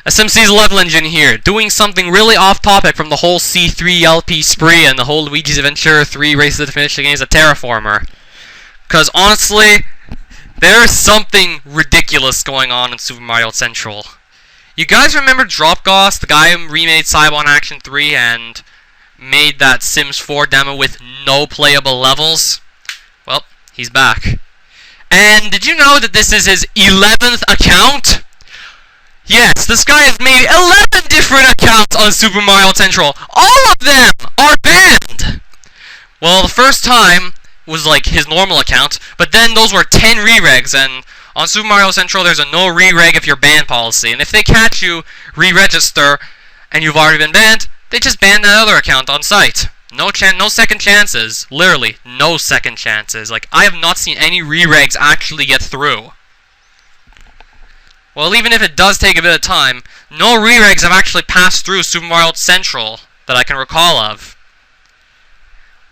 SMCslevelengine here, doing something really off-topic from the whole C3 LP spree and the whole Luigi's Adventure 3 Race to the Finish against a Terraformer. Because honestly, there's something ridiculous going on in Super Mario Central. You guys remember Dropgoss, the guy who remade Syobon Action 3 and made that Sims 4 demo with no playable levels? Well, he's back. And did you know that this is his 11th account? Yes, this guy has made 11 different accounts on Super Mario Central. All of them are banned! Well, the first time was like his normal account, but then those were 10 reregs, and on Super Mario Central there's a no rereg if you're banned policy, and if they catch you, re-register, and you've already been banned, they just ban that other account on site. No second chances. Literally, no second chances. Like, I have not seen any reregs actually get through. Well, even if it does take a bit of time, no reregs have actually passed through Super Mario Central that I can recall of.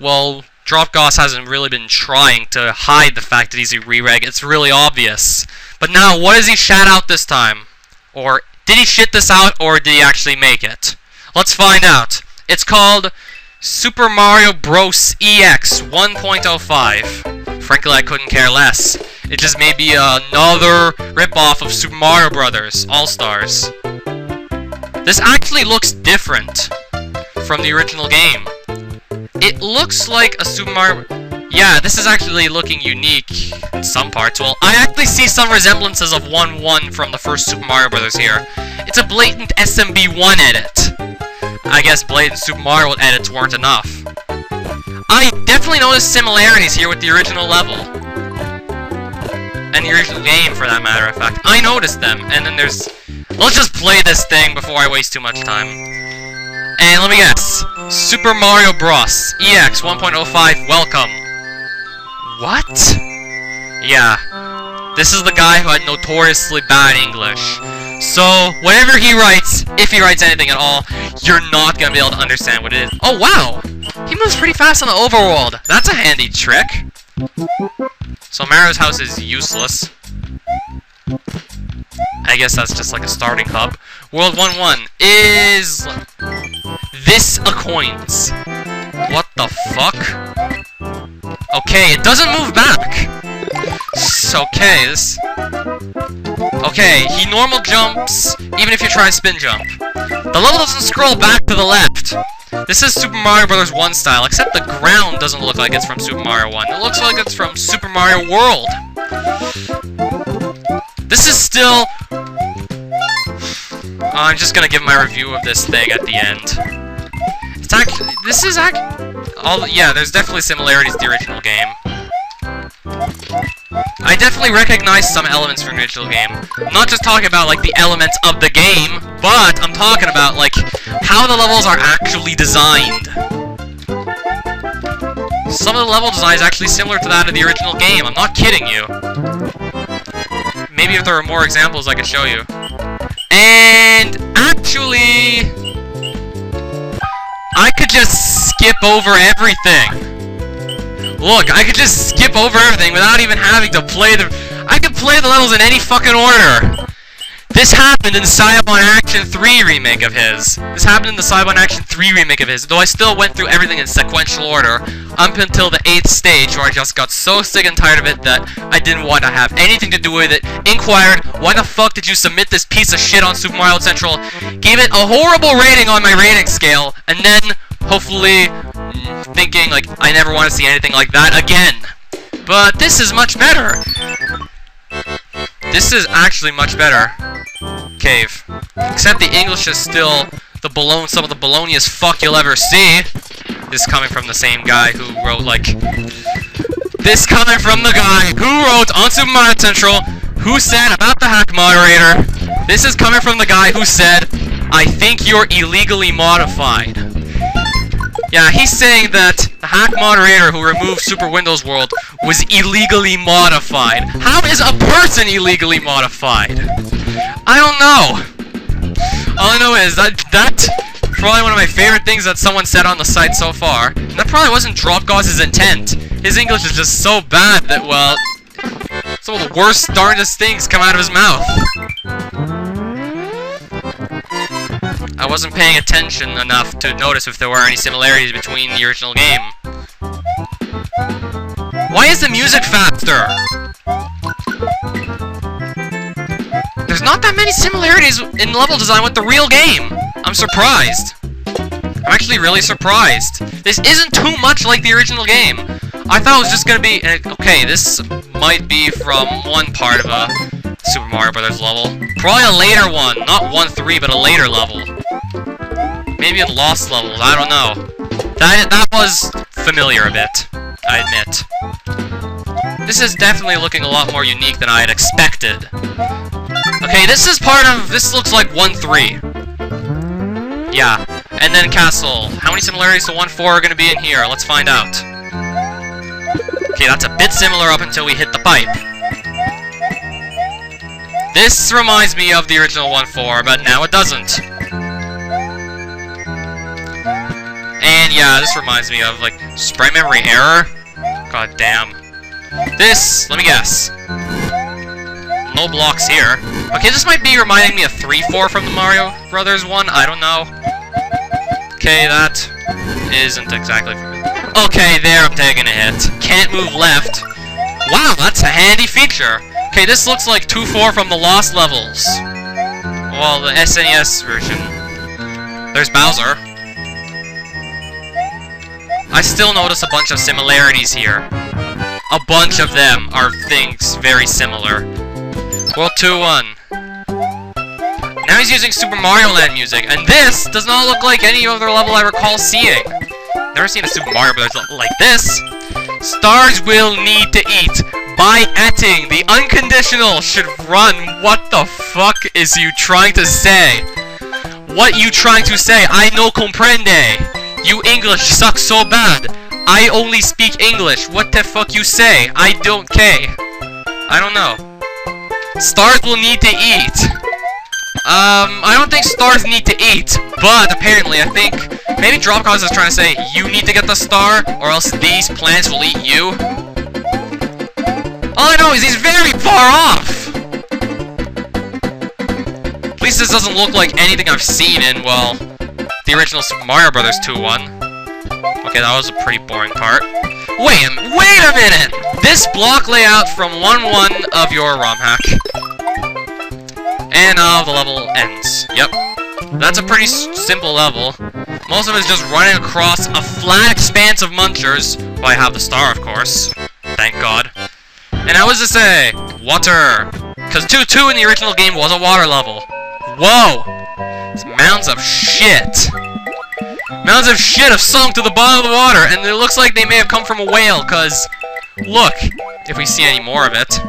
Well, Dropgoss hasn't really been trying to hide the fact that he's a rereg. It's really obvious. But now, what does he shout out this time? Or did he shit this out, or did he actually make it? Let's find out. It's called Super Mario Bros. EX 1.05. Frankly, I couldn't care less. It just may be another ripoff of Super Mario Brothers All-Stars. This actually looks different from the original game. It looks like a Super Mario... Yeah, this is actually looking unique in some parts. Well, I actually see some resemblances of 1-1 from the first Super Mario Brothers here. It's a blatant SMB1 edit. I guess blatant Super Mario edits weren't enough. I definitely noticed similarities here with the original level. And the original game, for that matter of fact. I noticed them, and then there's... Let's just play this thing before I waste too much time. And let me guess. Super Mario Bros. EX 1.05, welcome. What? Yeah. This is the guy who had notoriously bad English. So, whatever he writes, if he writes anything at all, you're not gonna be able to understand what it is. Oh, wow! He moves pretty fast on the Overworld. That's a handy trick. So Mario's house is useless. I guess that's just like a starting hub. World 1-1 is... this a coins. What the fuck? Okay, it doesn't move back. Okay, this... Okay, he normal jumps, even if you try a spin jump. The level doesn't scroll back to the left. This is Super Mario Bros. 1 style, except the ground doesn't look like it's from Super Mario 1. It looks like it's from Super Mario World. This is still... I'm just gonna give my review of this thing at the end. It's actually... This is actually... Yeah, there's definitely similarities to the original game. I definitely recognize some elements from the original game. I'm not just talking about, like, the elements of the game, but I'm talking about, like, how the levels are actually designed. Some of the level design is actually similar to that of the original game. I'm not kidding you. Maybe if there were more examples I could show you. And actually... I could just skip over everything. Look, I could just skip over everything without even having to play the... I could play the levels in any fucking order! This happened in the Syobon Action 3 remake of his. This happened in the Syobon Action 3 remake of his, though I still went through everything in sequential order, up until the 8th stage, where I just got so sick and tired of it that I didn't want to have anything to do with it, inquired, why the fuck did you submit this piece of shit on Super Mario Central, gave it a horrible rating on my rating scale, and then, hopefully... thinking, like, I never want to see anything like that again. But this is much better. This is actually much better. Cave. Except the English is still some of the baloneyest fuck you'll ever see. This coming from the same guy who wrote, like... This coming from the guy who wrote on Super Mario Central, who said about the hack moderator. This is coming from the guy who said, I think you're illegally modified. Yeah, he's saying that the hack moderator who removed Super Windows World was illegally modified. How is a person illegally modified? I don't know. All I know is that's probably one of my favorite things that someone said on the site so far. And that probably wasn't Dropgoss's intent. His English is just so bad that, well, some of the worst, darndest things come out of his mouth. I wasn't paying attention enough to notice if there were any similarities between the original game. Why is the music faster? There's not that many similarities in level design with the real game. I'm surprised. I'm actually really surprised. This isn't too much like the original game. I thought it was just gonna be... okay, this might be from one part of a Super Mario Brothers level. Probably a later one. Not 1-3, but a later level. Maybe in Lost levels, I don't know. That was familiar a bit, I admit. This is definitely looking a lot more unique than I had expected. Okay, this is part of... this looks like 1-3. Yeah. And then Castle. How many similarities to 1-4 are going to be in here? Let's find out. Okay, that's a bit similar up until we hit the pipe. This reminds me of the original 1-4, but now it doesn't. And yeah, this reminds me of, like, sprite memory error. God damn. This, let me guess. No blocks here. Okay, this might be reminding me of 3-4 from the Mario Brothers one. I don't know. Okay, that isn't exactly familiar. Okay, there I'm taking a hit. Can't move left. Wow, that's a handy feature. Okay, this looks like 2-4 from the Lost levels. Well, the SNES version. There's Bowser. I still notice a bunch of similarities here. A bunch of them are things very similar. World 2-1. Now he's using Super Mario Land music, and this does not look like any other level I recall seeing. Never seen a Super Mario Bros. Like this. Stars will need to eat. By etting, the unconditional should run. What the fuck is you trying to say? What you trying to say? I no comprende. You English sucks so bad. I only speak English. What the fuck you say? I don't care. I don't know. Stars will need to eat. I don't think stars need to eat, but apparently I think maybe Dropcause is trying to say you need to get the star, or else these plants will eat you. All I know is he's very far off! At least this doesn't look like anything I've seen in, well, the original Super Mario Brothers 2-1. Okay, that was a pretty boring part. Wait a minute! This block layout from 1-1 of your ROM hack. And now the level ends. Yep. That's a pretty simple level. Most of it is just running across a flat expanse of munchers. Well, I have the star, of course. Thank God. And how was to say? Water. Because 2-2 in the original game was a water level. Whoa! It's mounds of shit. Mounds of shit have sunk to the bottom of the water, and it looks like they may have come from a whale, because... look, if we see any more of it.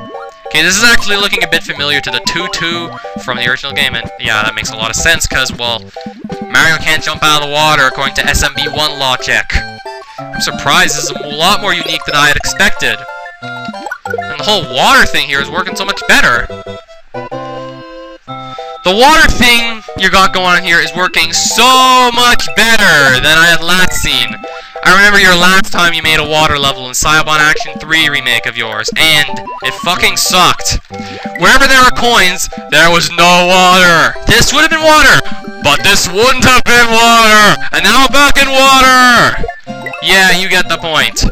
Okay, this is actually looking a bit familiar to the 2-2 from the original game, and yeah, that makes a lot of sense, because, well, Mario can't jump out of the water according to SMB1 logic. I'm surprised this is a lot more unique than I had expected. And the whole water thing here is working so much better. The water thing you got going on here is working so much better than I had last seen. I remember your last time you made a water level in Syobon Action 3 remake of yours, and it fucking sucked. Wherever there were coins, there was no water. This would have been water, but this wouldn't have been water. And now we're back in water. Yeah, you get the point.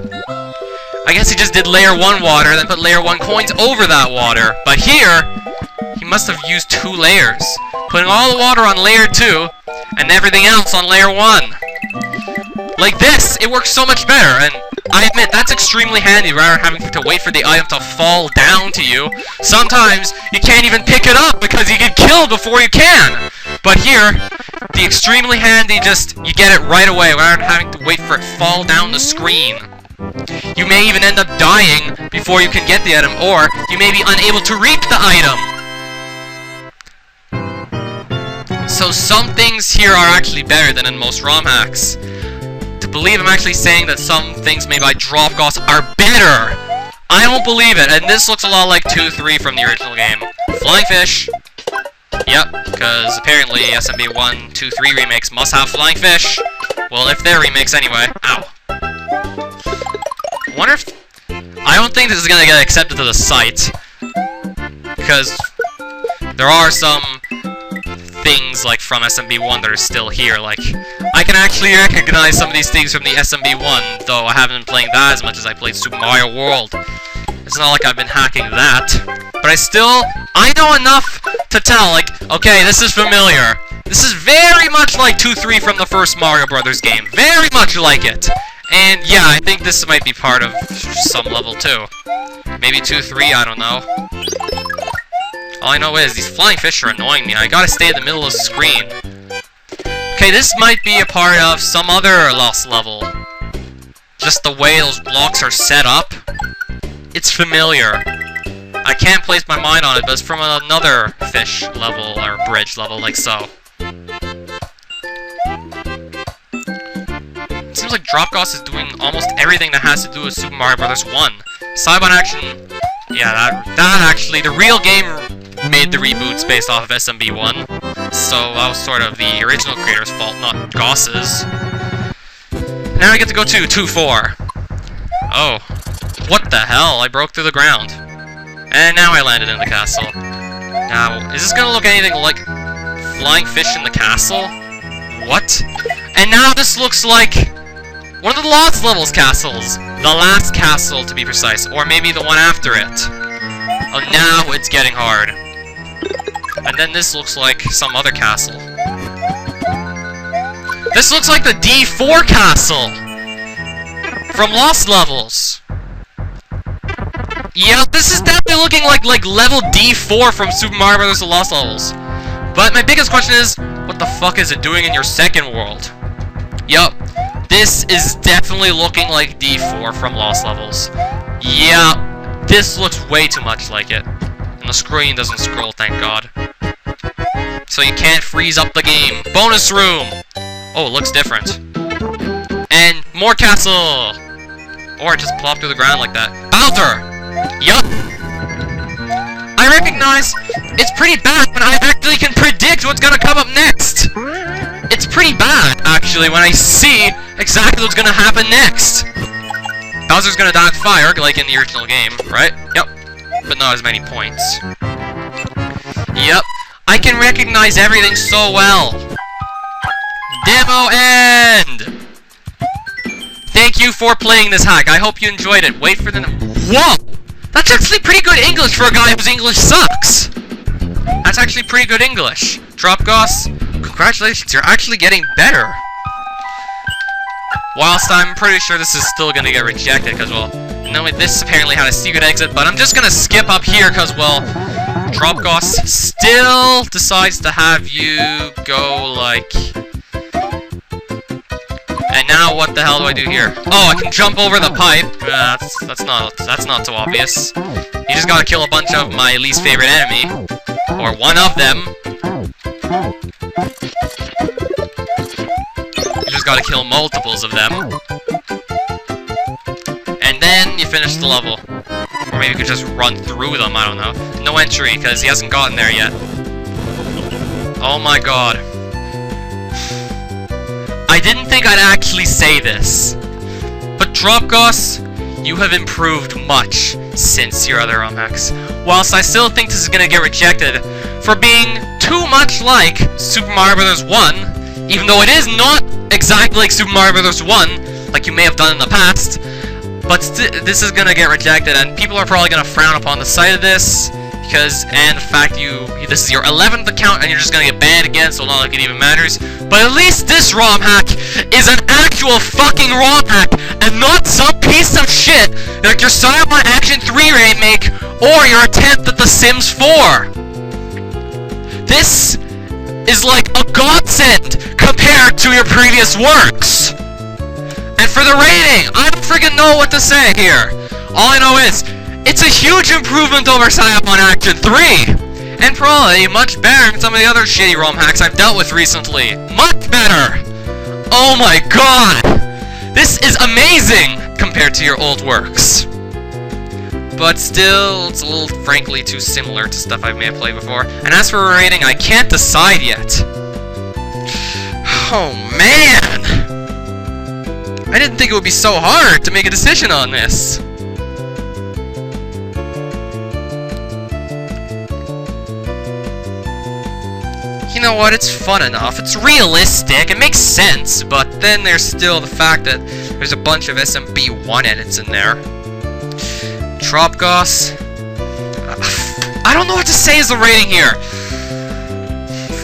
I guess he just did layer 1 water, then put layer 1 coins over that water. But here, he must have used 2 layers, putting all the water on layer 2, and everything else on layer 1. Like this, it works so much better, and I admit, that's extremely handy rather than having to wait for the item to fall down to you. Sometimes, you can't even pick it up because you get killed before you can. But here, the extremely handy you get it right away rather than having to wait for it to fall down the screen. You may even end up dying before you can get the item, or you may be unable to reach the item. So some things here are actually better than in most ROM hacks. To believe I'm actually saying that some things made by Dropcause are better. I don't believe it, and this looks a lot like 2-3 from the original game. Flying fish. Yep, because apparently SMB1, 2-3 remakes must have flying fish. Well, if they're remakes anyway. Ow. I wonder if... I don't think this is gonna get accepted to the site. Because there are some things like from SMB1 that are still here. Like, I can actually recognize some of these things from the SMB1, though I haven't been playing that as much as I played Super Mario World. It's not like I've been hacking that, but I know enough to tell, like, okay, this is familiar. This is very much like 2-3 from the first Mario Brothers game. Very much like it. And yeah, I think this might be part of some level too. Maybe 2-3, I don't know. All I know is, these flying fish are annoying me. I gotta stay in the middle of the screen. Okay, this might be a part of some other lost level. Just the way those blocks are set up. It's familiar. I can't place my mind on it, but it's from another fish level, or bridge level, like so. It seems like Dropgoss is doing almost everything that has to do with Super Mario Bros. 1. Syobon Action, yeah, that actually, the real game made the reboots based off of SMB1. So that was sort of the original creator's fault, not Goss's. Now I get to go to 2-4. Oh. What the hell? I broke through the ground. And now I landed in the castle. Now, is this gonna look anything like flying fish in the castle? What? And now this looks like one of the Lost Levels castles. The last castle, to be precise. Or maybe the one after it. Oh, now it's getting hard. And then this looks like some other castle. This looks like the D4 castle! From Lost Levels. Yeah, this is definitely looking like level D4 from Super Mario Bros. The Lost Levels. But my biggest question is, what the fuck is it doing in your second world? Yup, this is definitely looking like D4 from Lost Levels. Yeah, this looks way too much like it. And the screen doesn't scroll, thank God. So you can't freeze up the game. Bonus room! Oh, it looks different. And more castle! Or it just plopped through the ground like that. Bowser! Yup! I recognize it's pretty bad when I actually can predict what's gonna come up next! It's pretty bad, actually, when I see exactly what's gonna happen next! Bowser's gonna die with fire, like in the original game, right? Yep. But not as many points. Yep. I can recognize everything so well! Demo end! Thank you for playing this hack. I hope you enjoyed it. Wait for the... Whoa! That's actually pretty good English for a guy whose English sucks! That's actually pretty good English. Dropgoss, congratulations, you're actually getting better. Whilst I'm pretty sure this is still gonna get rejected, because, well, no, this apparently had a secret exit, but I'm just gonna skip up here, because, well, Dropgoss still decides to have you go, like... And now what the hell do I do here? Oh, I can jump over the pipe. That's not so obvious. You just gotta kill a bunch of my least favorite enemy. Or one of them. You just gotta kill multiples of them. And then you finish the level. Or maybe you could just run through them, I don't know. No entry, because he hasn't gotten there yet. Oh my god. I didn't think I'd actually say this, but Dropgoss, you have improved much since your other ROM hacks. Whilst I still think this is gonna get rejected for being too much like Super Mario Bros. 1, even though it is not exactly like Super Mario Bros. 1, like you may have done in the past, but this is gonna get rejected, and people are probably gonna frown upon the sight of this, because, and the fact this is your 11th account and you're just gonna get banned again, so not like it even matters. But at least this ROM hack is an actual fucking ROM hack, and not some piece of shit like your Syobon Action 3 remake or your attempt at The Sims 4. This is like a godsend compared to your previous works. And for the rating, I don't freaking know what to say here. All I know is, it's a huge improvement over Syobon Action 3! And probably much better than some of the other shitty ROM hacks I've dealt with recently. Much better! Oh my god! This is amazing compared to your old works. But still, it's a little, frankly, too similar to stuff I may have played before. And as for a rating, I can't decide yet. Oh man! I didn't think it would be so hard to make a decision on this. You know what, it's fun enough. It's realistic, it makes sense, but then there's still the fact that there's a bunch of SMB1 edits in there. Drop Goss. I don't know what to say as the rating here.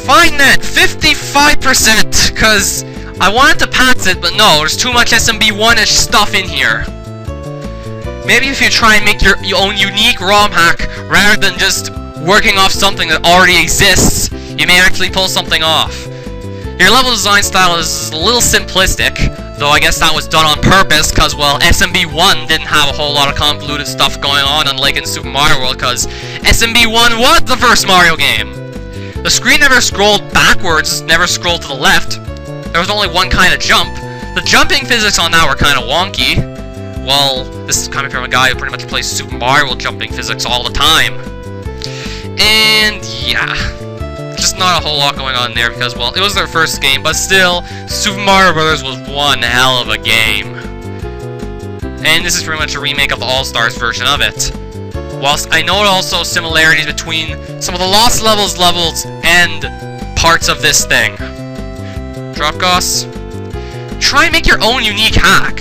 Fine then, 55%, because I wanted to pass it, but no, there's too much SMB1-ish stuff in here. Maybe if you try and make your own unique ROM hack, rather than just working off something that already exists, you may actually pull something off. Your level design style is a little simplistic, though I guess that was done on purpose, because, well, SMB1 didn't have a whole lot of convoluted stuff going on, unlike in Super Mario World, because SMB1 was the first Mario game. The screen never scrolled backwards, never scrolled to the left. There was only one kind of jump. The jumping physics on that were kind of wonky. Well, this is coming from a guy who pretty much plays Super Mario World jumping physics all the time. And yeah, just not a whole lot going on there because, well, it was their first game, but still, Super Mario Bros. Was one hell of a game. And this is pretty much a remake of the All-Stars version of it. Whilst I know also similarities between some of the Lost Levels and parts of this thing. Drop Goss. Try and make your own unique hack.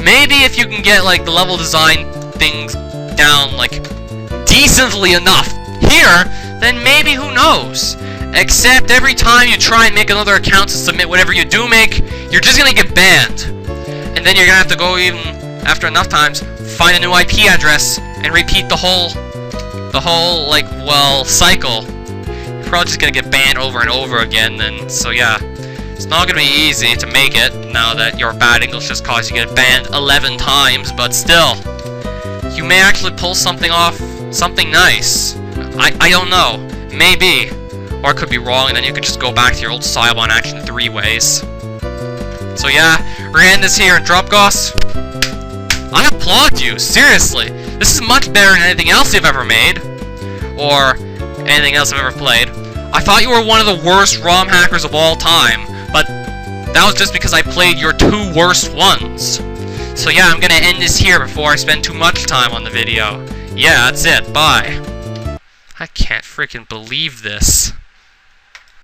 Maybe if you can get, like, the level design things down, like, decently enough here, then maybe, who knows? Except every time you try and make another account to submit whatever you do make, you're just gonna get banned. And then you're gonna have to go, even after enough times, find a new IP address and repeat the whole, like, well, cycle. You're probably just gonna get banned over and over again, then, so yeah. It's not gonna be easy to make it, now that your bad English just caused you to get banned 11 times, but still. You may actually pull something off, something nice. I don't know. Maybe. Or it could be wrong, and then you could just go back to your old Syobon Action 3 ways. So yeah, we're gonna end this here, and Drop Goss, I applaud you, seriously. This is much better than anything else you've ever made. Or anything else I've ever played. I thought you were one of the worst ROM hackers of all time, but that was just because I played your 2 worst ones. So yeah, I'm gonna end this here before I spend too much time on the video. Yeah, that's it, bye. I can't freaking believe this.